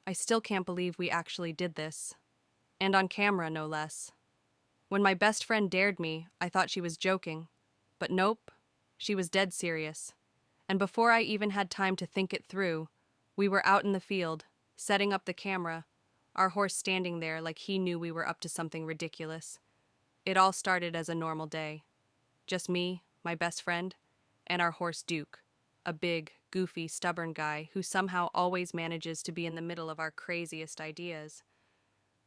I still can't believe we actually did this. And on camera, no less. When my best friend dared me, I thought she was joking. But nope, she was dead serious. And before I even had time to think it through, we were out in the field, setting up the camera, our horse standing there like he knew we were up to something ridiculous. It all started as a normal day. Just me, my best friend, and our horse Duke, a big, goofy, stubborn guy who somehow always manages to be in the middle of our craziest ideas.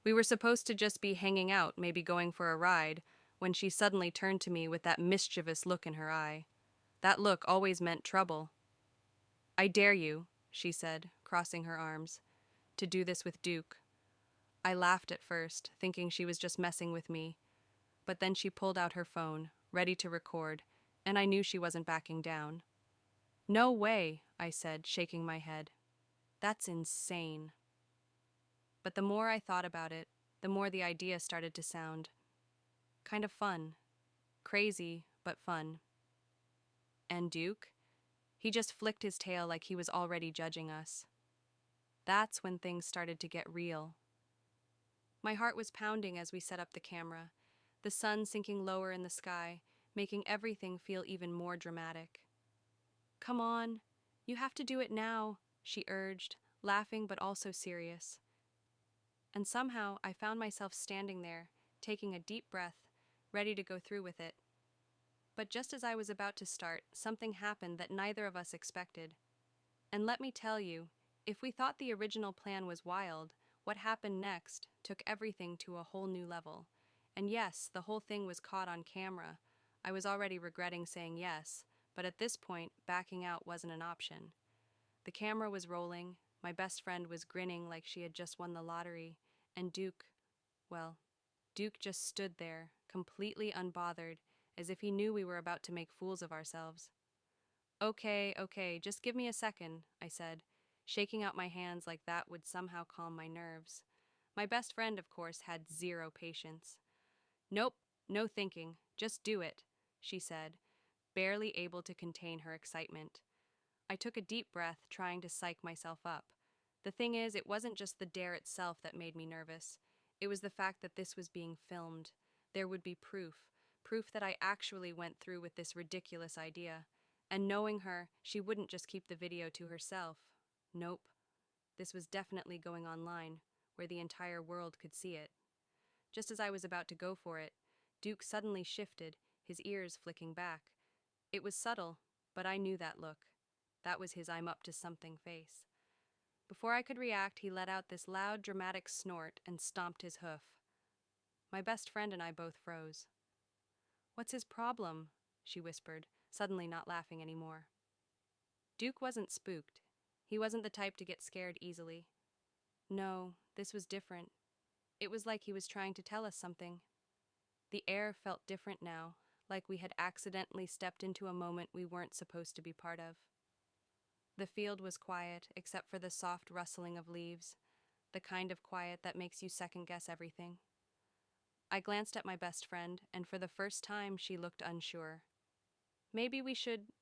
We were supposed to just be hanging out, maybe going for a ride, when she suddenly turned to me with that mischievous look in her eye. That look always meant trouble. "I dare you," she said, crossing her arms, "to do this with Duke." I laughed at first, thinking she was just messing with me, but then she pulled out her phone, ready to record, and I knew she wasn't backing down. "No way," I said, shaking my head. "That's insane." But the more I thought about it, the more the idea started to sound kind of fun. Crazy, but fun. And Duke? He just flicked his tail like he was already judging us. That's when things started to get real. My heart was pounding as we set up the camera, the sun sinking lower in the sky, making everything feel even more dramatic. "Come on, you have to do it now," she urged, laughing but also serious. And somehow I found myself standing there, taking a deep breath, ready to go through with it. But just as I was about to start, something happened that neither of us expected. And let me tell you, if we thought the original plan was wild, what happened next took everything to a whole new level. And yes, the whole thing was caught on camera. I was already regretting saying yes, but at this point, backing out wasn't an option. The camera was rolling, my best friend was grinning like she had just won the lottery, and well, Duke just stood there, completely unbothered, as if he knew we were about to make fools of ourselves. Okay, just give me a second," I said, shaking out my hands like that would somehow calm my nerves. My best friend, of course, had zero patience. "Nope, no thinking, just do it," she said, barely able to contain her excitement. I took a deep breath, trying to psych myself up. The thing is, it wasn't just the dare itself that made me nervous. It was the fact that this was being filmed. There would be proof that I actually went through with this ridiculous idea. And knowing her, she wouldn't just keep the video to herself. Nope. This was definitely going online, where the entire world could see it. Just as I was about to go for it, Duke suddenly shifted, his ears flicking back. It was subtle, but I knew that look. That was his "I'm up to something" face. Before I could react, he let out this loud, dramatic snort and stomped his hoof. My best friend and I both froze. "What's his problem?" she whispered, suddenly not laughing anymore. Duke wasn't spooked. He wasn't the type to get scared easily. No, this was different. It was like he was trying to tell us something. The air felt different now, like we had accidentally stepped into a moment we weren't supposed to be part of. The field was quiet, except for the soft rustling of leaves, the kind of quiet that makes you second-guess everything. I glanced at my best friend, and for the first time she looked unsure. "Maybe we should—"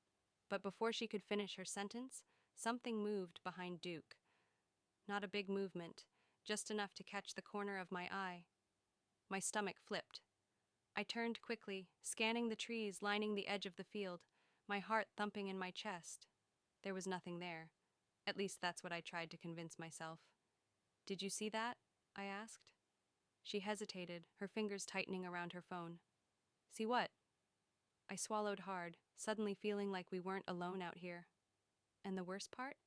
But before she could finish her sentence, something moved behind Duke. Not a big movement, just enough to catch the corner of my eye. My stomach flipped. I turned quickly, scanning the trees lining the edge of the field, my heart thumping in my chest. There was nothing there. At least that's what I tried to convince myself. "Did you see that?" I asked. She hesitated, her fingers tightening around her phone. "See what?" I swallowed hard, suddenly feeling like we weren't alone out here. And the worst part?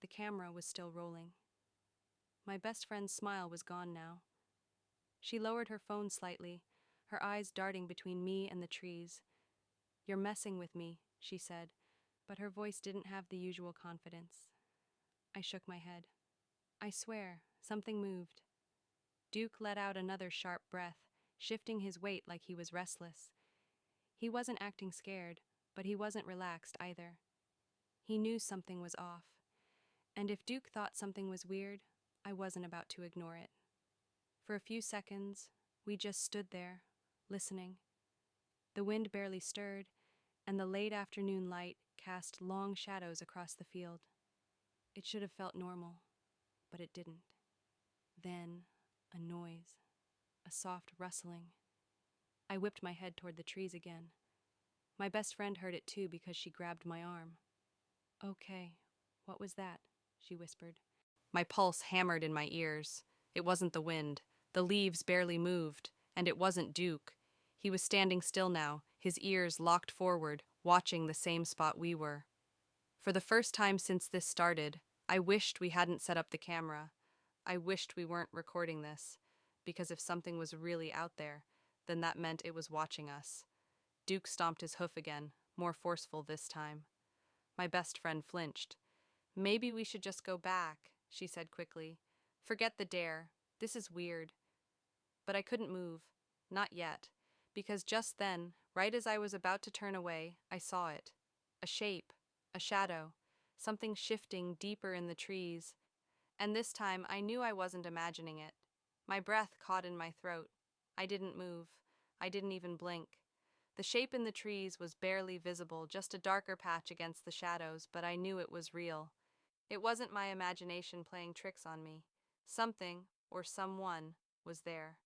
The camera was still rolling. My best friend's smile was gone now. She lowered her phone slightly, her eyes darting between me and the trees. "You're messing with me," she said, but her voice didn't have the usual confidence. I shook my head. "I swear, something moved." Duke let out another sharp breath, shifting his weight like he was restless. He wasn't acting scared, but he wasn't relaxed either. He knew something was off. And if Duke thought something was weird, I wasn't about to ignore it. For a few seconds, we just stood there, listening. The wind barely stirred, and the late afternoon light cast long shadows across the field. It should have felt normal. but it didn't. Then, a noise, a soft rustling. I whipped my head toward the trees again. My best friend heard it too because she grabbed my arm. "Okay, what was that?" she whispered. My pulse hammered in my ears. It wasn't the wind. The leaves barely moved, and it wasn't Duke. He was standing still now, his ears locked forward, watching the same spot we were. For the first time since this started, I wished we hadn't set up the camera. I wished we weren't recording this, because if something was really out there, then that meant it was watching us. Duke stomped his hoof again, more forceful this time. My best friend flinched. "Maybe we should just go back," she said quickly. "Forget the dare. This is weird." But I couldn't move. Not yet. Because just then, right as I was about to turn away, I saw it. A shape. A shadow. Something shifting deeper in the trees. And this time I knew I wasn't imagining it. My breath caught in my throat. I didn't move. I didn't even blink. The shape in the trees was barely visible, just a darker patch against the shadows, but I knew it was real. It wasn't my imagination playing tricks on me. Something, or someone, was there.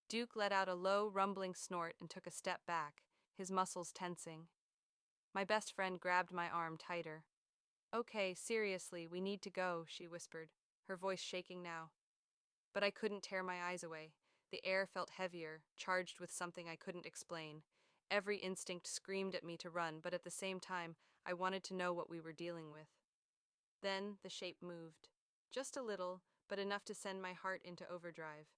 Duke let out a low, rumbling snort and took a step back, his muscles tensing. My best friend grabbed my arm tighter. "Okay, seriously, we need to go," she whispered, her voice shaking now. But I couldn't tear my eyes away. The air felt heavier, charged with something I couldn't explain. Every instinct screamed at me to run, but at the same time, I wanted to know what we were dealing with. Then the shape moved. Just a little, but enough to send my heart into overdrive.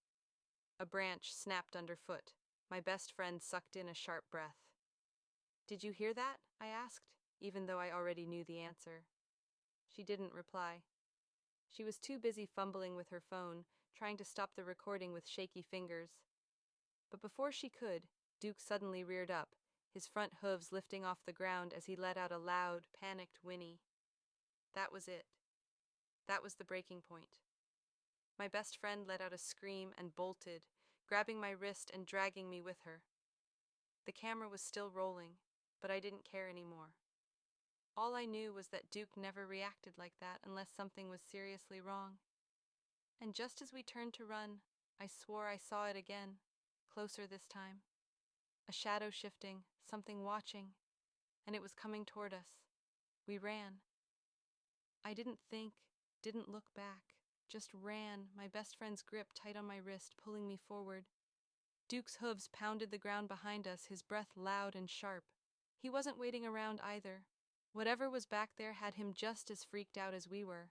A branch snapped underfoot. My best friend sucked in a sharp breath. "Did you hear that?" I asked, even though I already knew the answer. She didn't reply. She was too busy fumbling with her phone, trying to stop the recording with shaky fingers. But before she could, Duke suddenly reared up, his front hooves lifting off the ground as he let out a loud, panicked whinny. That was it. That was the breaking point. My best friend let out a scream and bolted, grabbing my wrist and dragging me with her. The camera was still rolling, but I didn't care anymore. All I knew was that Duke never reacted like that unless something was seriously wrong. And just as we turned to run, I swore I saw it again, closer this time. A shadow shifting, something watching, and it was coming toward us. We ran. I didn't think, didn't look back, just ran, my best friend's grip tight on my wrist, pulling me forward. Duke's hooves pounded the ground behind us, his breath loud and sharp. He wasn't waiting around either. Whatever was back there had him just as freaked out as we were.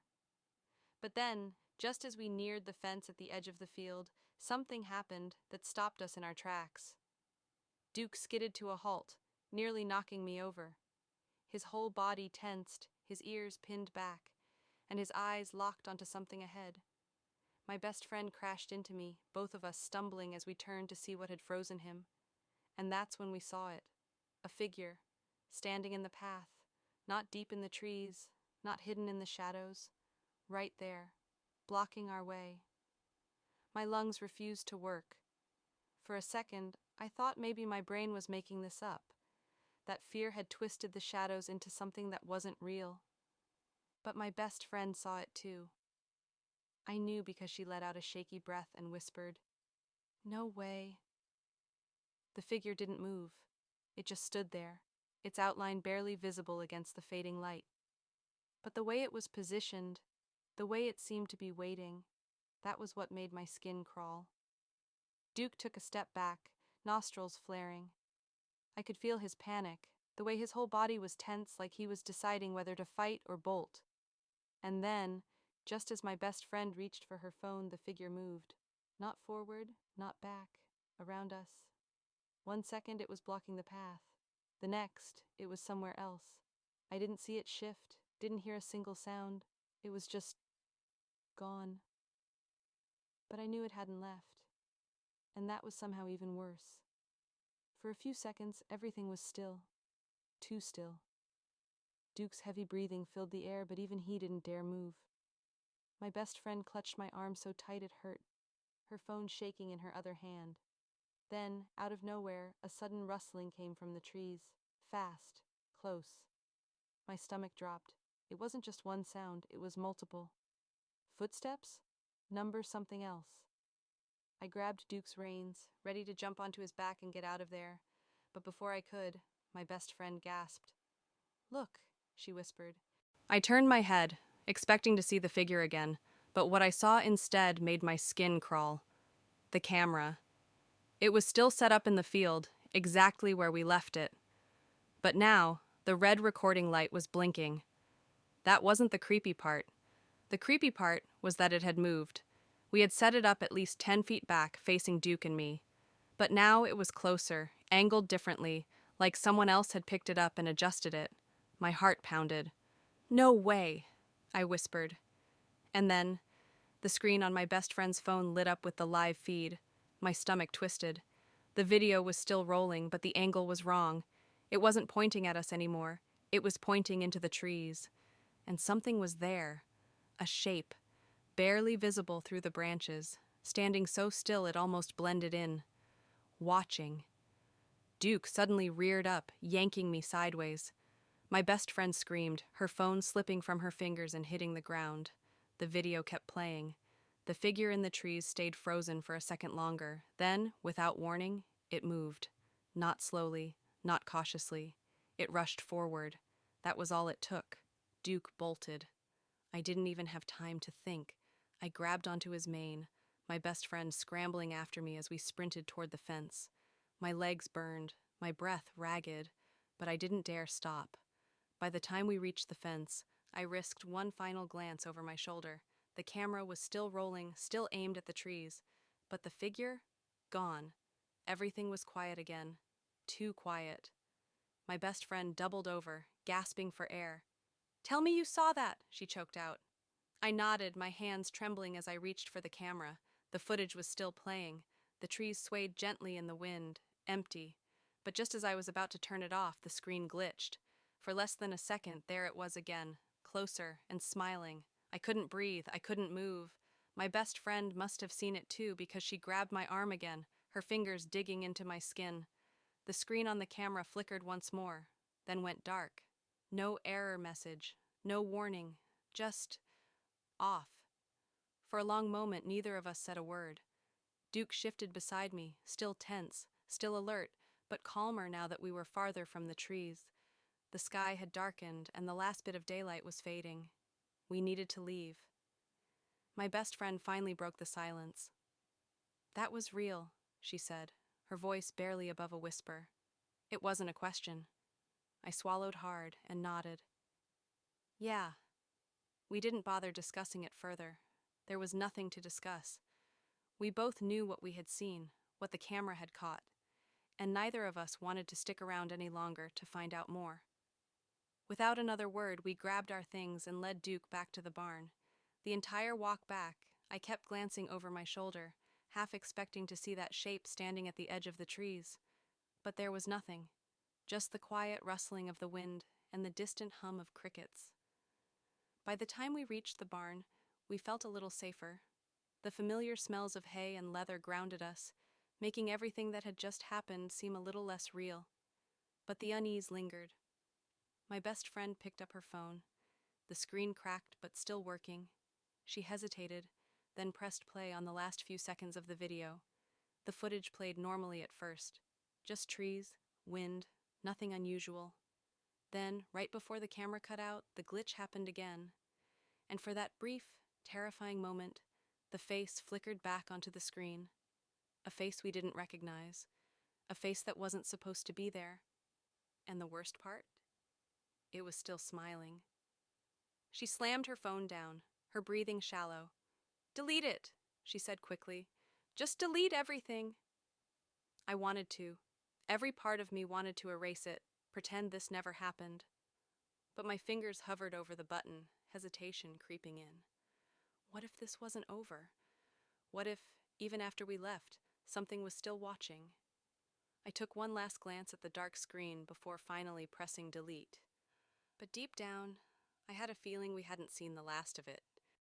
But then, just as we neared the fence at the edge of the field, something happened that stopped us in our tracks. Duke skidded to a halt, nearly knocking me over. His whole body tensed, his ears pinned back, and his eyes locked onto something ahead. My best friend crashed into me, both of us stumbling as we turned to see what had frozen him. And that's when we saw it. A figure, standing in the path, not deep in the trees, not hidden in the shadows, right there, blocking our way. My lungs refused to work. For a second, I thought maybe my brain was making this up, that fear had twisted the shadows into something that wasn't real. But my best friend saw it too. I knew because she let out a shaky breath and whispered, "No way." The figure didn't move. It just stood there, its outline barely visible against the fading light. But the way it was positioned, the way it seemed to be waiting, that was what made my skin crawl. Duke took a step back, nostrils flaring. I could feel his panic, the way his whole body was tense, like he was deciding whether to fight or bolt. And then, just as my best friend reached for her phone, the figure moved. Not forward, not back, around us. 1 second it was blocking the path. The next, it was somewhere else. I didn't see it shift, didn't hear a single sound. It was just gone. But I knew it hadn't left. And that was somehow even worse. For a few seconds, everything was still. Too still. Duke's heavy breathing filled the air, but even he didn't dare move. My best friend clutched my arm so tight it hurt, her phone shaking in her other hand. Then, out of nowhere, a sudden rustling came from the trees. Fast. Close. My stomach dropped. It wasn't just one sound, it was multiple. Footsteps? Number something else. I grabbed Duke's reins, ready to jump onto his back and get out of there. But before I could, my best friend gasped. Look, she whispered. I turned my head, expecting to see the figure again, but what I saw instead made my skin crawl. The camera. It was still set up in the field, exactly where we left it. But now, the red recording light was blinking. That wasn't the creepy part. The creepy part was that it had moved. We had set it up at least 10 feet back, facing Duke and me. But now it was closer, angled differently, like someone else had picked it up and adjusted it. My heart pounded. No way, I whispered. And then, the screen on my best friend's phone lit up with the live feed. My stomach twisted. The video was still rolling, but the angle was wrong. It wasn't pointing at us anymore. It was pointing into the trees. And something was there. A shape, barely visible through the branches, standing so still it almost blended in. Watching. Duke suddenly reared up, yanking me sideways. My best friend screamed, her phone slipping from her fingers and hitting the ground. The video kept playing. The figure in the trees stayed frozen for a second longer. Then, without warning, it moved. Not slowly, not cautiously. It rushed forward. That was all it took. Duke bolted. I didn't even have time to think. I grabbed onto his mane, my best friend scrambling after me as we sprinted toward the fence. My legs burned, my breath ragged, but I didn't dare stop. By the time we reached the fence, I risked one final glance over my shoulder. The camera was still rolling, still aimed at the trees. But the figure? Gone. Everything was quiet again. Too quiet. My best friend doubled over, gasping for air. "Tell me you saw that," she choked out. I nodded, my hands trembling as I reached for the camera. The footage was still playing. The trees swayed gently in the wind, empty. But just as I was about to turn it off, the screen glitched. For less than a second, there it was again, closer and smiling. I couldn't breathe, I couldn't move. My best friend must have seen it too because she grabbed my arm again, her fingers digging into my skin. The screen on the camera flickered once more, then went dark. No error message, no warning, just off. For a long moment, neither of us said a word. Duke shifted beside me, still tense, still alert, but calmer now that we were farther from the trees. The sky had darkened, and the last bit of daylight was fading. We needed to leave. My best friend finally broke the silence. "That was real," she said, her voice barely above a whisper. It wasn't a question. I swallowed hard and nodded. Yeah. We didn't bother discussing it further. There was nothing to discuss. We both knew what we had seen, what the camera had caught, and neither of us wanted to stick around any longer to find out more. Without another word, we grabbed our things and led Duke back to the barn. The entire walk back, I kept glancing over my shoulder, half expecting to see that shape standing at the edge of the trees. But there was nothing, just the quiet rustling of the wind and the distant hum of crickets. By the time we reached the barn, we felt a little safer. The familiar smells of hay and leather grounded us, making everything that had just happened seem a little less real. But the unease lingered. My best friend picked up her phone. The screen cracked but still working. She hesitated, then pressed play on the last few seconds of the video. The footage played normally at first. Just trees, wind, nothing unusual. Then, right before the camera cut out, the glitch happened again. And for that brief, terrifying moment, the face flickered back onto the screen. A face we didn't recognize. A face that wasn't supposed to be there. And the worst part? It was still smiling. She slammed her phone down, her breathing shallow. "Delete it," she said quickly. "Just delete everything." I wanted to. Every part of me wanted to erase it, pretend this never happened. But my fingers hovered over the button, hesitation creeping in. What if this wasn't over? What if, even after we left, something was still watching? I took one last glance at the dark screen before finally pressing delete. But deep down, I had a feeling we hadn't seen the last of it.